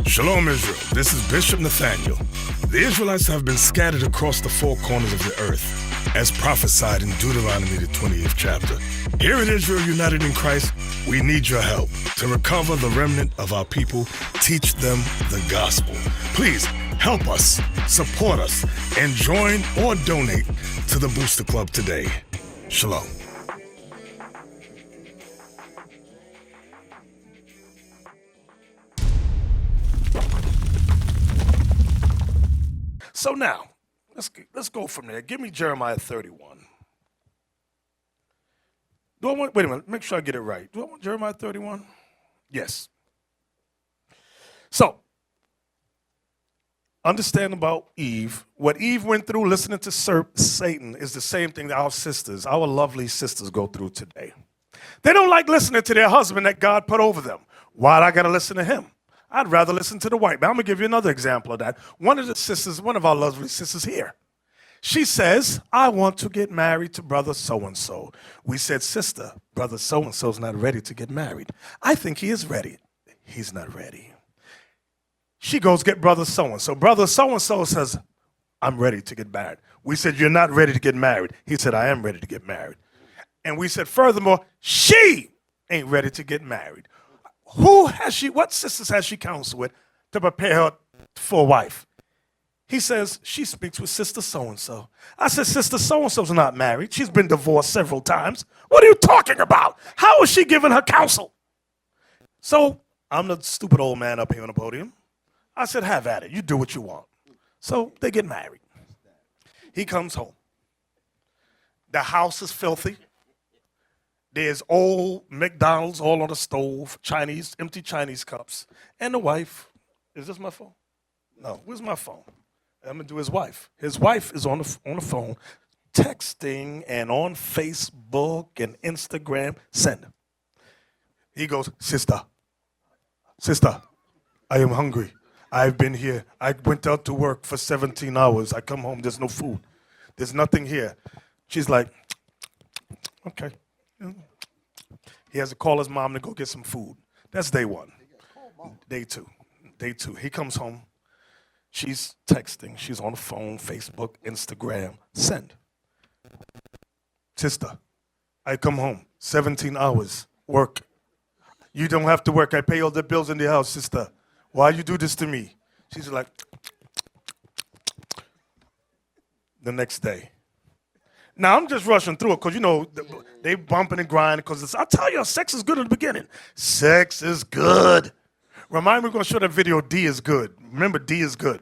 Shalom, Israel. This is Bishop Nathaniel. The Israelites have been scattered across the four corners of the earth, as prophesied in Deuteronomy, the 28th chapter. Here in Israel, united in Christ, we need your help to recover the remnant of our people, teach them the gospel. Please help us, support us, and join or donate to the Booster Club today. Shalom. So now, let's go from there. Give me Jeremiah 31. Wait a minute, make sure I get it right. Do I want Jeremiah 31? Yes. So, understand about Eve. What Eve went through listening to Satan is the same thing that our lovely sisters go through today. They don't like listening to their husband that God put over them. Why do I got to listen to him? I'd rather listen to the white man. I'm going to give you another example of that. One of our lovely sisters here, she says, I want to get married to brother so-and-so. We said, sister, brother so-and-so's not ready to get married. I think he is ready. He's not ready. She goes get brother so-and-so. Brother so-and-so says, I'm ready to get married. We said, you're not ready to get married. He said, I am ready to get married. And we said, furthermore, she ain't ready to get married. What sisters has she counseled with to prepare her for a wife? He says, she speaks with sister so-and-so. I said, sister so-and-so's not married. She's been divorced several times. What are you talking about? How is she giving her counsel? So I'm the stupid old man up here on the podium. I said, have at it. You do what you want. So they get married. He comes home. The house is filthy. There's old McDonald's all on the stove, empty Chinese cups. And the wife, is this my phone? No, where's my phone? I'm going to do his wife. His wife is on the phone, texting and on Facebook and Instagram, send. He goes, sister, I am hungry. I've been here. I went out to work for 17 hours. I come home, there's no food. There's nothing here. She's like, okay. He has to call his mom to go get some food. That's day one. Day two. He comes home. She's texting. She's on the phone, Facebook, Instagram. Send. Sister, I come home. 17 hours. Work. You don't have to work. I pay all the bills in the house, sister. Why you do this to me? She's like, the next day. Now, I'm just rushing through it because, they bumping and grinding because I tell you, sex is good in the beginning. Sex is good. Remind me, we're going to show that video, D is good. Remember, D is good.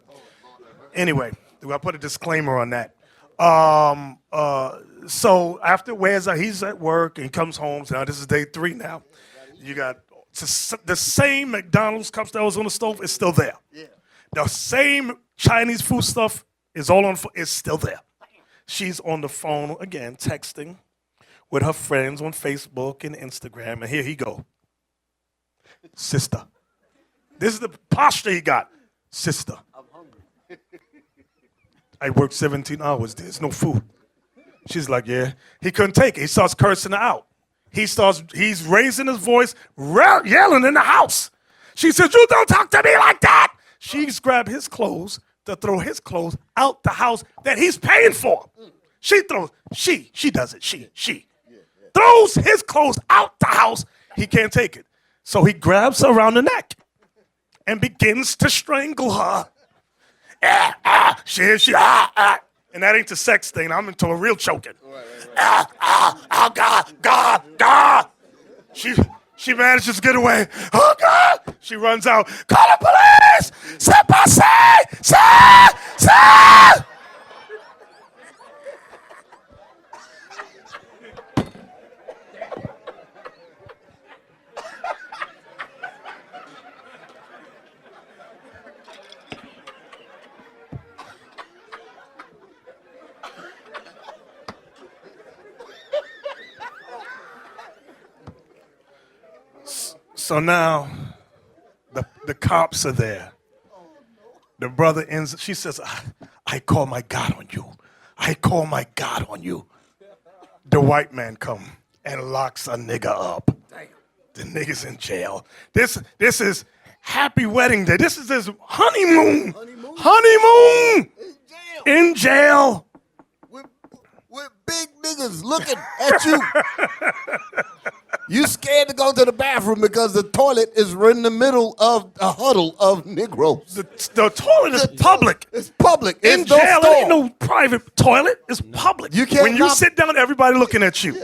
Anyway, I put a disclaimer on that. So after he's at work and he comes home. So now this is day 3 now. You got the same McDonald's cups that was on the stove is still there. Yeah. The same Chinese food stuff is still there. She's on the phone, again, texting with her friends on Facebook and Instagram. And here he go. Sister. This is the posture he got. Sister. I'm hungry. I worked 17 hours. There's no food. She's like, yeah. He couldn't take it. He starts cursing her out. He's raising his voice, yelling in the house. She says, you don't talk to me like that. She's grabbed his clothes to throw his clothes out the house that he's paying for. She throws his clothes out the house. He can't take it. So he grabs her around the neck and begins to strangle her. And that ain't the sex thing. I'm into a real choking. God. She manages to get away. Oh, God. She runs out. Call the police. C'est passé. C'est. So now the cops are there. The brother ends. She says, I call my God on you. I call my God on you. The white man come and locks a nigga up. The nigga's in jail. This is happy wedding day. This is his honeymoon. Honeymoon. In jail. With big niggas looking at you. You scared to go to the bathroom because the toilet is right in the middle of a huddle of Negroes. The toilet is public. It's public. In jail, it ain't no private toilet. It's public. You can't when you sit down, everybody looking at you.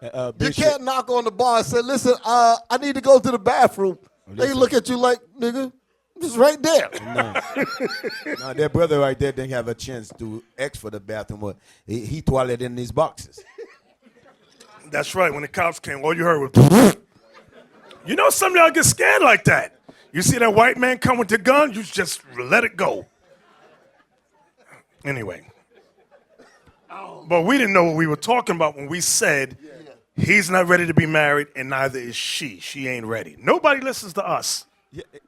Yeah. You can't knock on the bar and say, listen, I need to go to the bathroom. They look at you like, nigga, it's right there. No, that brother right there didn't have a chance to ask for the bathroom. Or he toileted in these boxes. That's right. When the cops came, all you heard was, you know, some of y'all get scared like that. You see that white man come with the gun, you just let it go. Anyway. But we didn't know what we were talking about when we said he's not ready to be married and neither is she. She ain't ready. Nobody listens to us.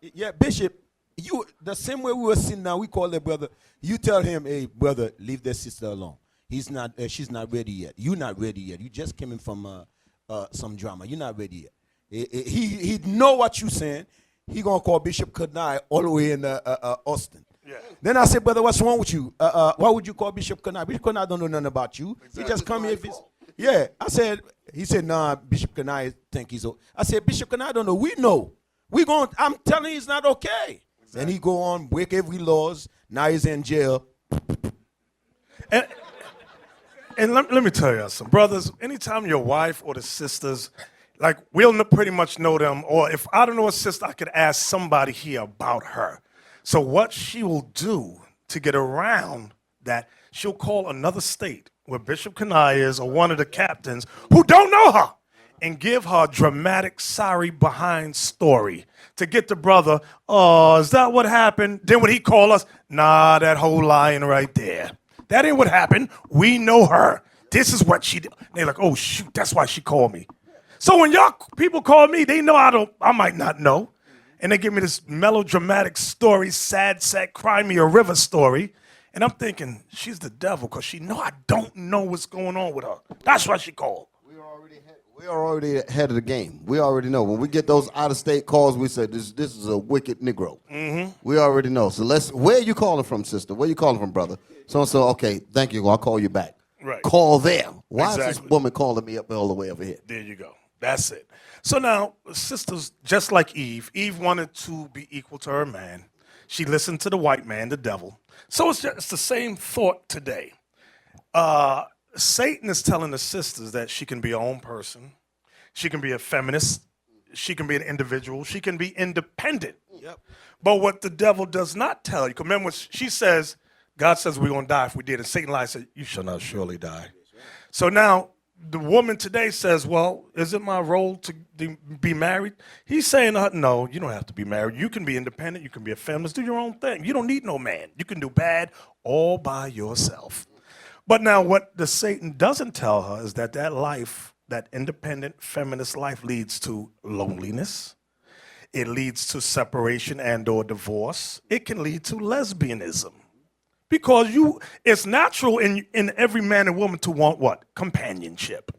Yeah, Bishop, you the same way we were sitting down, we call that brother. You tell him, hey, brother, leave that sister alone. She's not ready yet. You're not ready yet. You just came in from some drama. You're not ready yet. He know what you're saying. He gonna call Bishop Kanai all the way in Austin. Yeah. Then I said, brother, what's wrong with you? Why would you call Bishop Kanai? Bishop Kanai don't know nothing about you. Exactly. He just come here if it's. Yeah. He said, nah, Bishop Kanai think he's. I said, Bishop Kanai don't know. We know. I'm telling you, it's not okay. Exactly. And he go on, break every laws. Now he's in jail. And let me tell you something, brothers, anytime your wife or the sisters, like we'll pretty much know them, or if I don't know a sister, I could ask somebody here about her. So what she will do to get around that, she'll call another state where Bishop Kanai is or one of the captains who don't know her and give her a dramatic sorry behind story to get the brother, oh, is that what happened? Then when he call us, nah, that whole lying right there. That ain't what happened. We know her. This is what she did. They're like, oh, shoot, that's why she called me. So when y'all people call me, they know I might not know. And they give me this melodramatic story, sad, cry me a river story. And I'm thinking, she's the devil because she know I don't know what's going on with her. That's why she called. We are already ahead of the game. We already know. When we get those out-of-state calls, we say, this is a wicked Negro. Mm-hmm. We already know. So where are you calling from, sister? Where are you calling from, brother? So, okay, thank you. I'll call you back. Right. Call them. Why is this woman calling me up all the way over here? There you go. That's it. So now, sisters, just like Eve wanted to be equal to her man. She listened to the white man, the devil. So it's the same thought today. Satan is telling the sisters that she can be her own person. She can be a feminist. She can be an individual. She can be independent. Yep. But what the devil does not tell you, remember when she says, God says we're going to die if we did. And Satan lies and said, you shall not surely die. So now the woman today says, well, is it my role to be married? He's saying, no, you don't have to be married. You can be independent. You can be a feminist. Do your own thing. You don't need no man. You can do bad all by yourself. But now what the Satan doesn't tell her is that life, that independent feminist life leads to loneliness. It leads to separation and or divorce. It can lead to lesbianism. Because it's natural in every man and woman to want what? Companionship.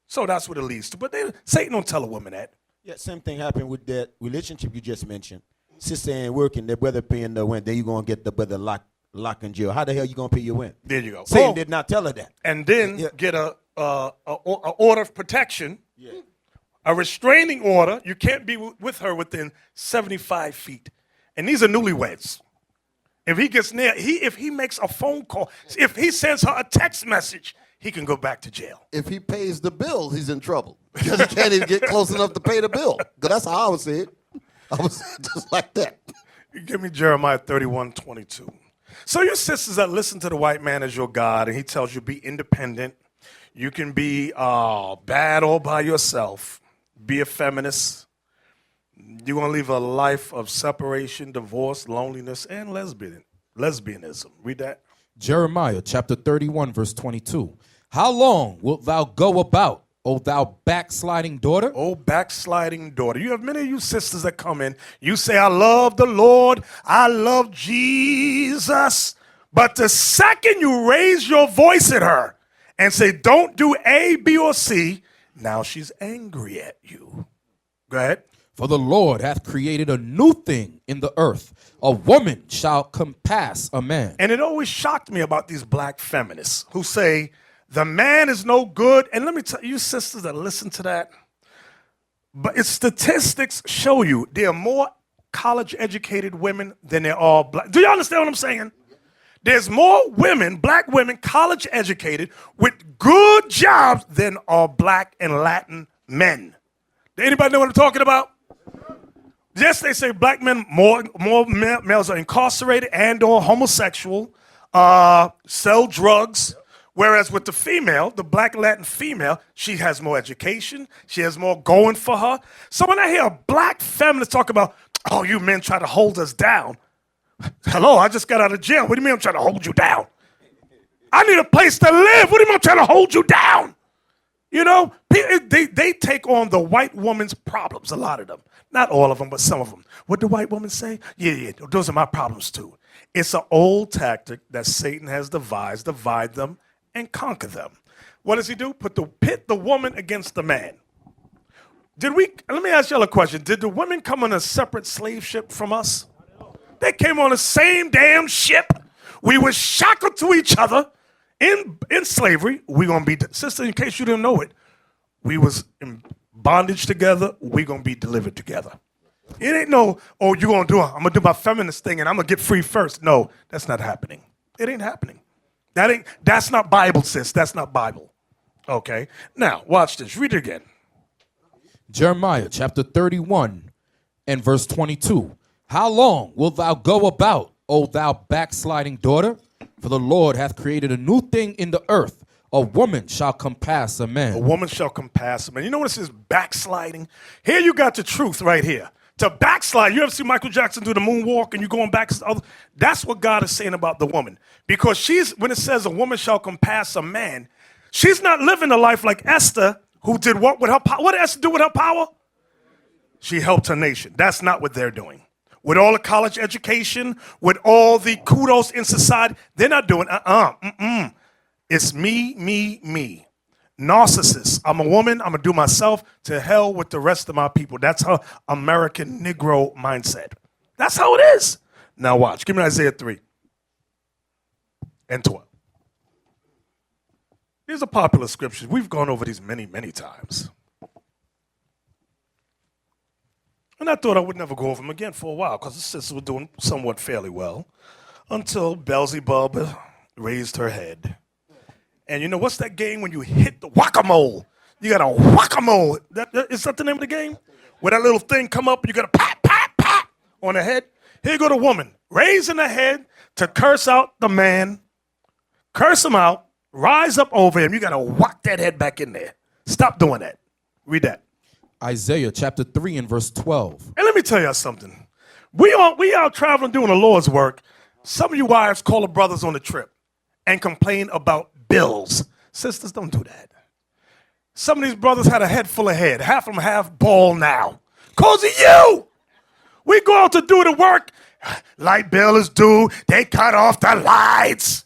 So that's what it leads to. But Satan don't tell a woman that. Yeah, same thing happened with that relationship you just mentioned. Sister ain't working, their brother paying the rent. Then you going to get the brother locked in jail. How the hell you going to pay your rent? There you go. Satan did not tell her that. And then get a order of protection, a restraining order. You can't be with her within 75 feet. And these are newlyweds. If he gets near, if he makes a phone call, if he sends her a text message, he can go back to jail. If he pays the bill, he's in trouble because he can't even get close enough to pay the bill. Because that's how I would say it. I would say it just like that. Give me Jeremiah 31:22. So your sisters that listen to the white man as your God, and he tells you be independent. You can be bad all by yourself. Be a feminist. You're going to live a life of separation, divorce, loneliness, and lesbianism. Read that. Jeremiah chapter 31, verse 22. How long wilt thou go about, O thou backsliding daughter? Oh, backsliding daughter. You have many of you sisters that come in. You say, I love the Lord. I love Jesus. But the second you raise your voice at her and say, don't do A, B, or C, now she's angry at you. Go ahead. For the Lord hath created a new thing in the earth. A woman shall compass a man. And it always shocked me about these black feminists who say the man is no good. And let me tell you, sisters that listen to that, but its statistics show you there are more college-educated women than there are black. Do you understand what I'm saying? There's more women, black women, college-educated with good jobs than are black and Latin men. Anybody know what I'm talking about? Yes, they say black men, more males are incarcerated and or homosexual, sell drugs. Whereas with the female, the black Latin female, she has more education. She has more going for her. So when I hear a black feminist talk about, oh, you men try to hold us down. Hello, I just got out of jail. What do you mean I'm trying to hold you down? I need a place to live. What do you mean I'm trying to hold you down? You know, they take on the white woman's problems, a lot of them. Not all of them, but some of them. What do white women say? Yeah, those are my problems too. It's an old tactic that Satan has devised, divide them and conquer them. What does he do? Pit the woman against the man. Let me ask y'all a question. Did the women come on a separate slave ship from us? They came on the same damn ship. We were shackled to each other in slavery. We're going to be, sister, in case you didn't know it, we was in bondage together. We're going to be delivered together. It ain't no, oh, I'm going to do my feminist thing and I'm going to get free first. No, that's not happening. It ain't happening. That's not Bible, sis. That's not Bible. Okay. Now, watch this. Read it again. Jeremiah chapter 31 and verse 22. How long wilt thou go about, O thou backsliding daughter? For the Lord hath created a new thing in the earth. A woman shall compass a man. A woman shall compass a man. You know what it says, backsliding? Here you got the truth right here. To backslide, you ever see Michael Jackson do the moonwalk and you going back? That's what God is saying about the woman. Because when it says a woman shall compass a man, she's not living a life like Esther, who did what with her power? What did Esther do with her power? She helped her nation. That's not what they're doing. With all the college education, with all the kudos in society, they're not doing It's me. Narcissist. I'm a woman. I'm going to do myself. To hell with the rest of my people. That's her American Negro mindset. That's how it is. Now watch. Give me Isaiah 3 and 12. These are popular scriptures. We've gone over these many, many times. And I thought I would never go over them again for a while because the sisters were doing somewhat fairly well until Beelzebub raised her head. And you know, what's that game when you hit the whack-a-mole? You got a whack-a-mole. Is that the name of the game? Where that little thing come up and you got to pop, pop, pop on the head. Here you go the woman, raising her head to curse out the man, curse him out, rise up over him. You got to whack that head back in there. Stop doing that. Read that. Isaiah chapter 3 and verse 12. And let me tell you something. We out traveling doing the Lord's work. Some of you wives call the brothers on the trip and complain about bills. Sisters, don't do that. Some of these brothers had a head full of head. Half of them have bald now. Because of you. We go out to do the work. Light bill is due. They cut off the lights.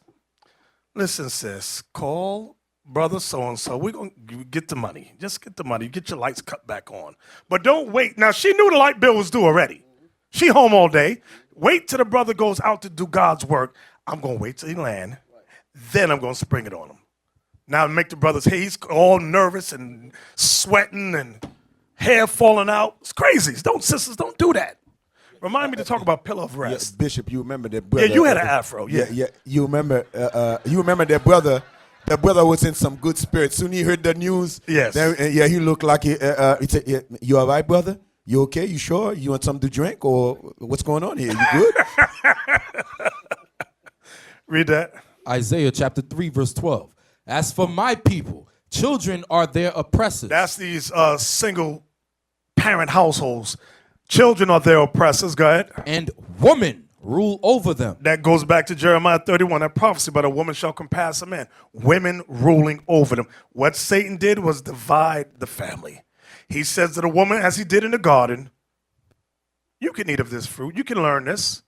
Listen, sis, call brother so-and-so. We're going to get the money. Just get the money. Get your lights cut back on. But don't wait. Now, she knew the light bill was due already. She home all day. Wait till the brother goes out to do God's work. I'm going to wait till he land. Then I'm going to spring it on him. Now make the brothers, hey, he's all nervous and sweating and hair falling out. It's crazy. Sisters, don't do that. Remind me to talk about pillow of rest. Yeah, Bishop, you remember that brother? Yeah, you had an afro. Yeah. You remember that brother? That brother was in some good spirits. Soon he heard the news. Yes. He looked like he said, "You all right, brother? You okay? You sure? You want something to drink or what's going on here? You good?" Read that. Isaiah chapter 3 verse 12. As for my people, children are their oppressors. That's these single parent households. Children are their oppressors. Go ahead. And women rule over them. That goes back to Jeremiah 31, that prophecy about a woman shall compass a man. Women ruling over them. What Satan did was divide the family. He says to the woman, as he did in the garden, you can eat of this fruit. You can learn this.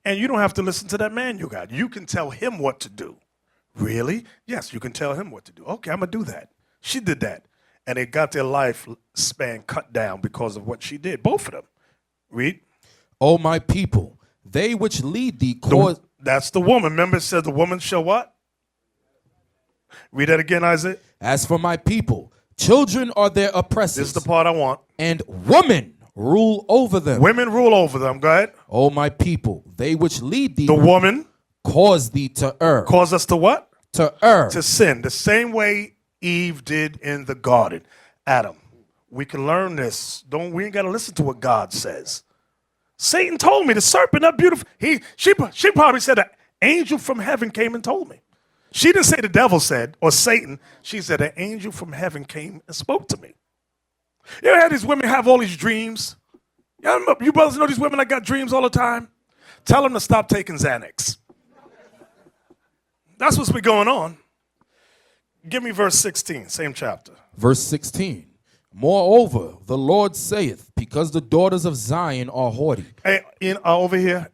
And you don't have to listen to that man you got. You can tell him what to do. Really? Yes, you can tell him what to do. Okay, I'm going to do that. She did that. and they got their lifespan cut down because of what she did. Both of them. Read. O my people, they which lead thee cause... That's the woman. Remember, it said the woman shall what? Read that again, Isaac. As for my people, children are their oppressors. This is the part I want. And women rule over them. Women rule over them. Go ahead. O my people, they which lead thee... The woman cause thee to err. cause us to what? To err. To sin. The same way Eve did in the garden. Adam. We can learn this. We ain't got to listen to what God says. Satan told me, the serpent, that beautiful. She probably said an angel from heaven came and told me. She didn't say the devil said, or Satan. She said an angel from heaven came and spoke to me. You ever had these women have all these dreams? You brothers know these women that got dreams all the time? Tell them to stop taking Xanax. That's what's been going on. Give me verse 16, same chapter. Verse 16. Moreover, the Lord saith, because the daughters of Zion are haughty. Hey, over here.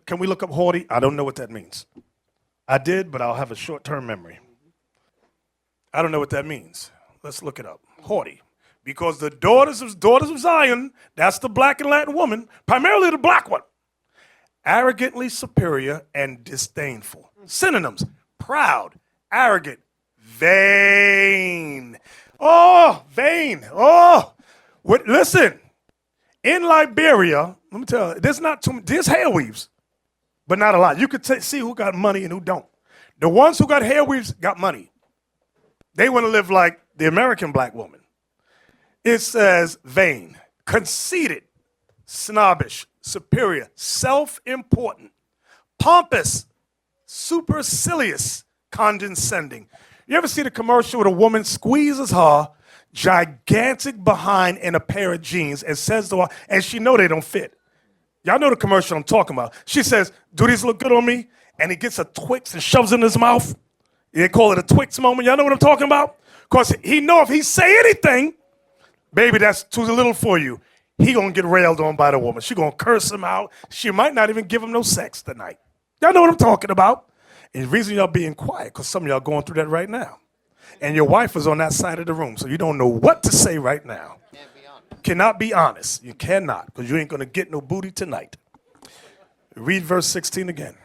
Can we look up haughty? I don't know what that means. I did, but I'll have a short-term memory. I don't know what that means. Let's look it up. Haughty. Because the daughters of Zion, that's the black and Latin woman, primarily the black one, arrogantly superior and disdainful. Synonyms: proud, arrogant, vain. Oh, vain. Oh, listen. In Liberia, let me tell you, there's hair weaves, but not a lot. You could see who got money and who don't. The ones who got hair weaves got money. They want to live like the American black woman. It says vain, conceited, snobbish, superior, self-important, pompous, supercilious, condescending. You ever see the commercial where a woman squeezes her gigantic behind in a pair of jeans and says to her, and she know they don't fit. Y'all know the commercial I'm talking about. She says, do these look good on me? And he gets a Twix and shoves it in his mouth. They call it a Twix moment. Y'all know what I'm talking about? Because he know if he say anything, baby, that's too little for you. He going to get railed on by the woman. She going to curse him out. She might not even give him no sex tonight. Y'all know what I'm talking about. And the reason y'all being quiet, because some of y'all going through that right now. And your wife is on that side of the room, so you don't know what to say right now. Cannot be honest. You cannot, because you ain't going to get no booty tonight. Read verse 16 again.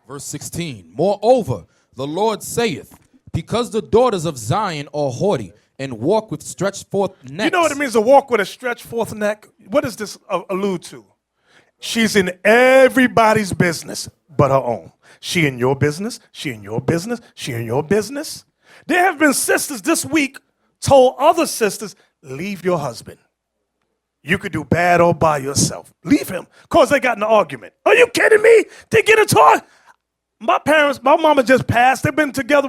Verse 16. Moreover, the Lord saith, because the daughters of Zion are haughty and walk with stretched forth necks. You know what it means to walk with a stretched forth neck? What does this allude to? She's in everybody's business but her own. She in your business, she in your business, she in your business. There have been sisters this week told other sisters, leave your husband. You could do bad all by yourself. Leave him, because they got in an argument. Are you kidding me? They get into it. My mama just passed. They've been together,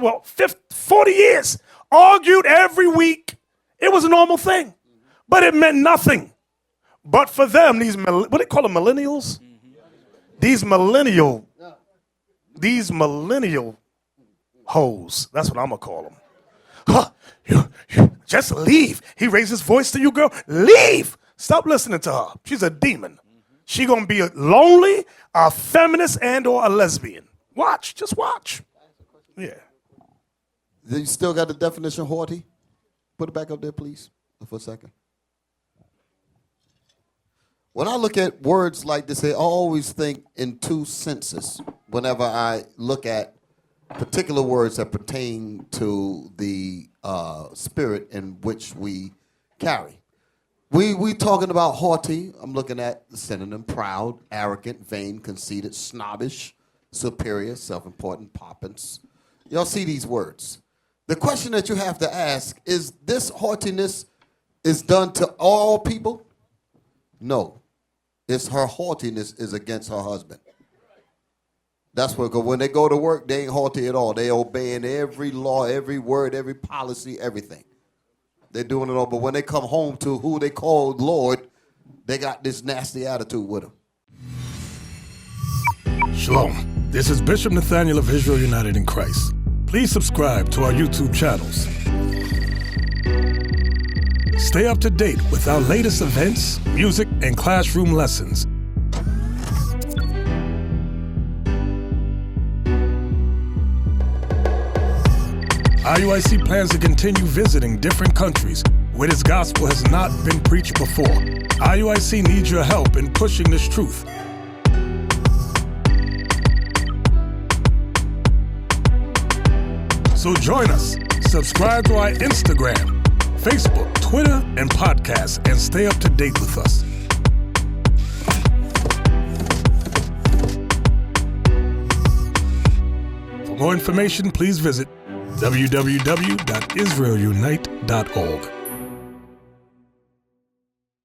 40 years. Argued every week. It was a normal thing. But it meant nothing. But for them, what do they call them, millennials? These millennial hoes. That's what I'm going to call them. Huh, you just leave. He raised his voice to you, girl. Leave. Stop listening to her. She's a demon. She going to be lonely, a feminist, and or a lesbian. Watch. Just watch. Yeah. You still got the definition of haughty? Put it back up there, please, for a second. When I look at words like this, I always think in two senses whenever I look at particular words that pertain to the spirit in which we carry. We talking about haughty. I'm looking at the synonym: proud, arrogant, vain, conceited, snobbish, superior, self-important, pompous. Y'all see these words. The question that you have to ask is: this haughtiness is done to all people? No. It's her haughtiness is against her husband. That's what, when they go to work, they ain't haughty at all. They obeying every law, every word, every policy, everything. They're doing it all. But when they come home to who they call Lord, they got this nasty attitude with them. Shalom. This is Bishop Nathaniel of Israel United in Christ. Please subscribe to our YouTube channels. Stay up to date with our latest events, music, and classroom lessons. IUIC plans to continue visiting different countries where this gospel has not been preached before. IUIC needs your help in pushing this truth. So join us. Subscribe to our Instagram, Facebook, Twitter, and podcast, and stay up to date with us. For more information, please visit www.israelunite.org.